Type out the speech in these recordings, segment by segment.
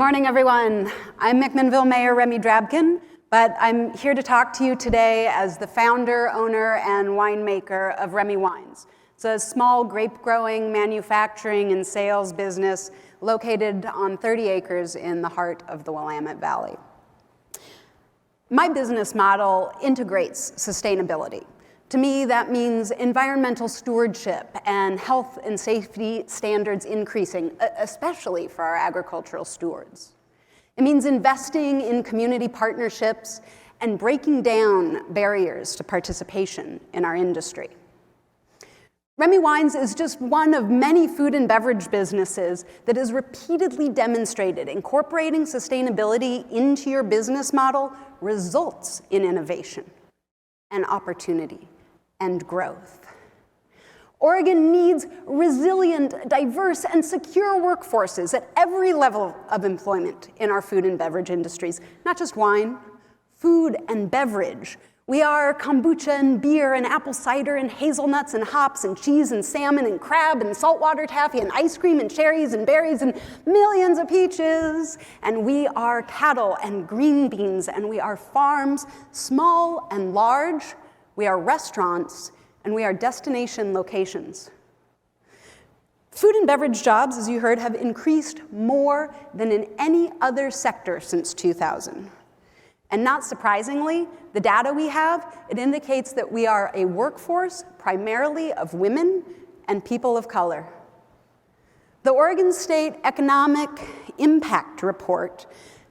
morning, everyone. I'm McMinnville Mayor Remy Drabkin, but I'm here to talk to you today as the founder, owner, and winemaker of Remy Wines. It's a small grape-growing, manufacturing, and sales business located on 30 acres in the heart of the Willamette Valley. My business model integrates sustainability. To me, that means environmental stewardship and health and safety standards increasing, especially for our agricultural stewards. It means investing in community partnerships and breaking down barriers to participation in our industry. Remy Wines is just one of many food and beverage businesses that has repeatedly demonstrated incorporating sustainability into your business model results in innovation and opportunity and growth. Oregon needs resilient, diverse, and secure workforces at every level of employment in our food and beverage industries, not just wine, food and beverage. We are kombucha and beer and apple cider and hazelnuts and hops and cheese and salmon and crab and saltwater taffy and ice cream and cherries and berries and millions of peaches. And we are cattle and green beans, and we are farms, small and large. We are restaurants, and we are destination locations. Food and beverage jobs, as you heard, have increased more than in any other sector since 2000. And not surprisingly, the data we have, it indicates that we are a workforce primarily of women and people of color. The Oregon State Economic Impact Report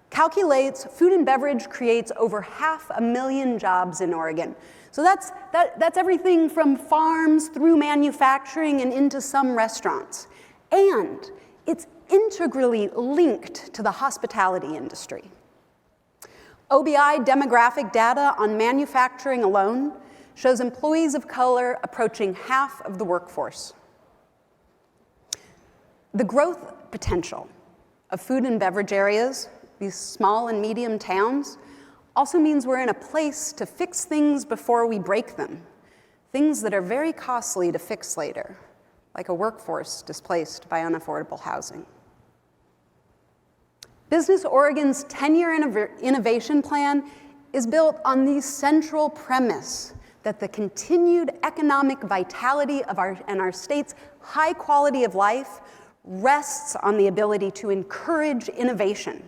calculates food and beverage creates over 500,000 jobs in Oregon. So that's everything from farms through manufacturing and into some restaurants. And it's integrally linked to the hospitality industry. OBI demographic data on manufacturing alone shows employees of color approaching half of the workforce. The growth potential of food and beverage areas, these small and medium towns, also means we're in a place to fix things before we break them, things that are very costly to fix later, like a workforce displaced by unaffordable housing. Business Oregon's 10-year innovation plan is built on the central premise that the continued economic vitality of our state's high quality of life rests on the ability to encourage innovation.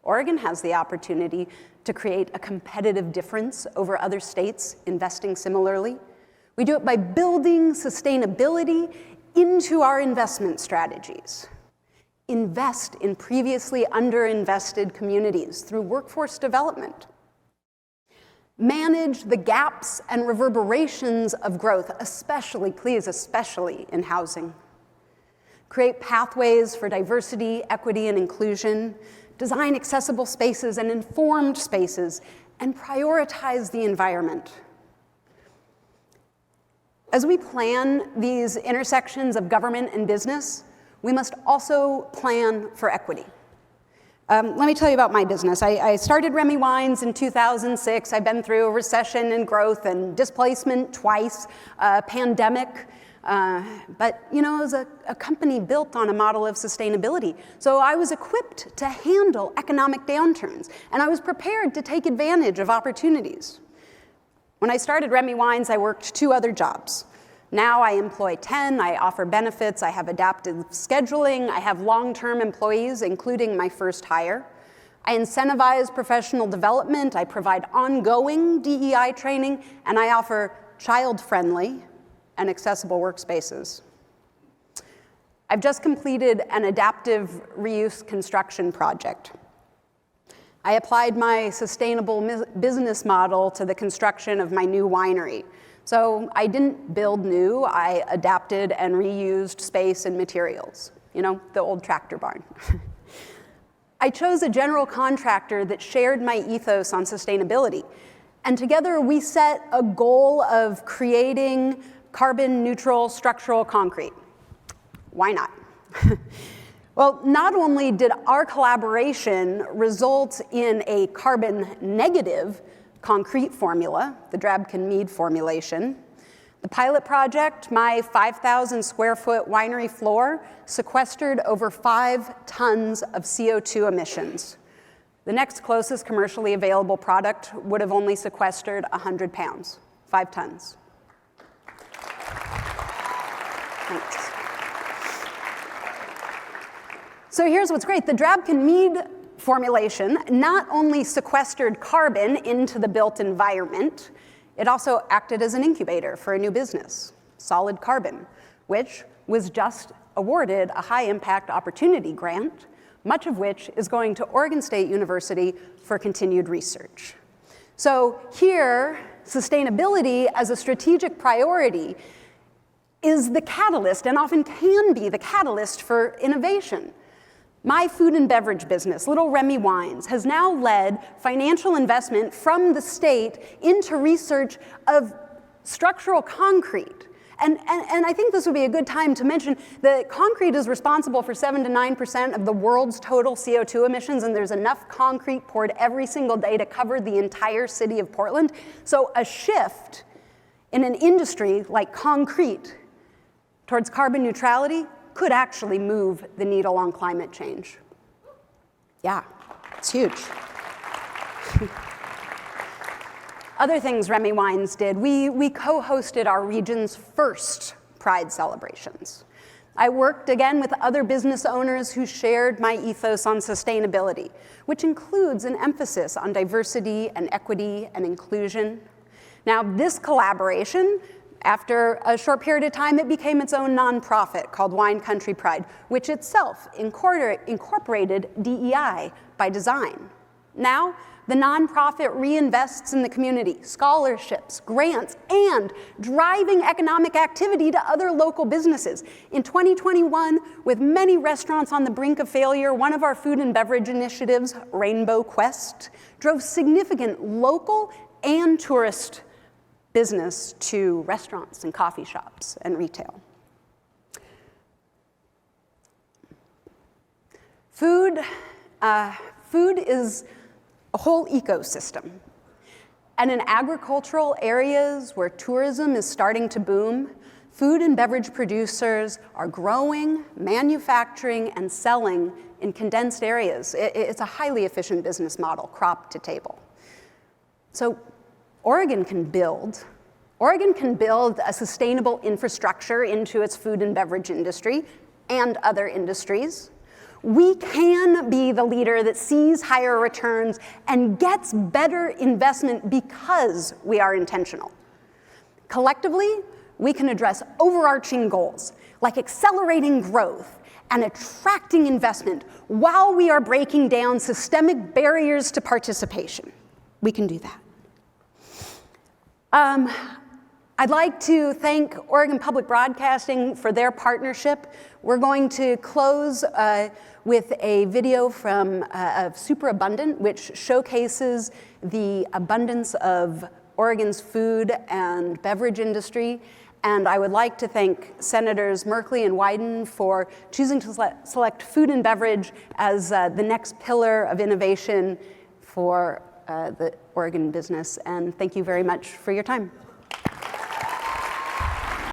Oregon has the opportunity to create a competitive difference over other states investing similarly. We do it by building sustainability into our investment strategies. Invest in previously underinvested communities through workforce development. Manage the gaps and reverberations of growth, especially in housing. Create pathways for diversity, equity, and inclusion. Design accessible spaces and informed spaces, and prioritize the environment. As we plan these intersections of government and business, we must also plan for equity. Let me tell you about my business. I started Remy Wines in 2006. I've been through a recession and growth and displacement twice, pandemic. But it was a company built on a model of sustainability. So I was equipped to handle economic downturns, and I was prepared to take advantage of opportunities. When I started Remy Wines, I worked 2 other jobs. Now I employ 10, I offer benefits, I have adaptive scheduling, I have long-term employees, including my first hire. I incentivize professional development, I provide ongoing DEI training, and I offer child-friendly and accessible workspaces. I've just completed an adaptive reuse construction project. I applied my sustainable business model to the construction of my new winery. So I didn't build new, I adapted and reused space and materials. The old tractor barn. I chose a general contractor that shared my ethos on sustainability. And together we set a goal of creating carbon neutral structural concrete. Why not? Well, not only did our collaboration result in a carbon negative concrete formula, the Drabkin-Mead formulation, The pilot project, my 5,000 square foot winery floor, sequestered over 5 tons of CO2 emissions. The next closest commercially available product would have only sequestered 100 pounds, 5 tons. Thanks. So here's what's great. The Drabkin mead formulation not only sequestered carbon into the built environment, it also acted as an incubator for a new business, Solid Carbon, which was just awarded a high-impact opportunity grant, much of which is going to Oregon State University for continued research. So here, sustainability as a strategic priority is the catalyst, and often can be the catalyst for innovation. My food and beverage business, Little Remy Wines, has now led financial investment from the state into research of structural concrete. And I think this would be a good time to mention that concrete is responsible for 7 to 9% of the world's total CO2 emissions, and there's enough concrete poured every single day to cover the entire city of Portland. So a shift in an industry like concrete towards carbon neutrality could actually move the needle on climate change. Yeah, it's huge. Other things Remy Wines did, we co-hosted our region's first Pride celebrations. I worked again with other business owners who shared my ethos on sustainability, which includes an emphasis on diversity and equity and inclusion. Now, this collaboration, after a short period of time, it became its own nonprofit called Wine Country Pride, which itself incorporated DEI by design. Now, the nonprofit reinvests in the community, scholarships, grants, and driving economic activity to other local businesses. In 2021, with many restaurants on the brink of failure, one of our food and beverage initiatives, Rainbow Quest, drove significant local and tourist business to restaurants and coffee shops and retail. Food is a whole ecosystem. And in agricultural areas where tourism is starting to boom, food and beverage producers are growing, manufacturing, and selling in condensed areas. It's a highly efficient business model, crop to table. So Oregon can build a sustainable infrastructure into its food and beverage industry and other industries. We can be the leader that sees higher returns and gets better investment because we are intentional. Collectively, we can address overarching goals like accelerating growth and attracting investment while we are breaking down systemic barriers to participation. We can do that. I'd like to thank Oregon Public Broadcasting for their partnership. We're going to close with a video from Super Abundant, which showcases the abundance of Oregon's food and beverage industry. And I would like to thank Senators Merkley and Wyden for choosing to select food and beverage as the next pillar of innovation for the Oregon business. And thank you very much for your time.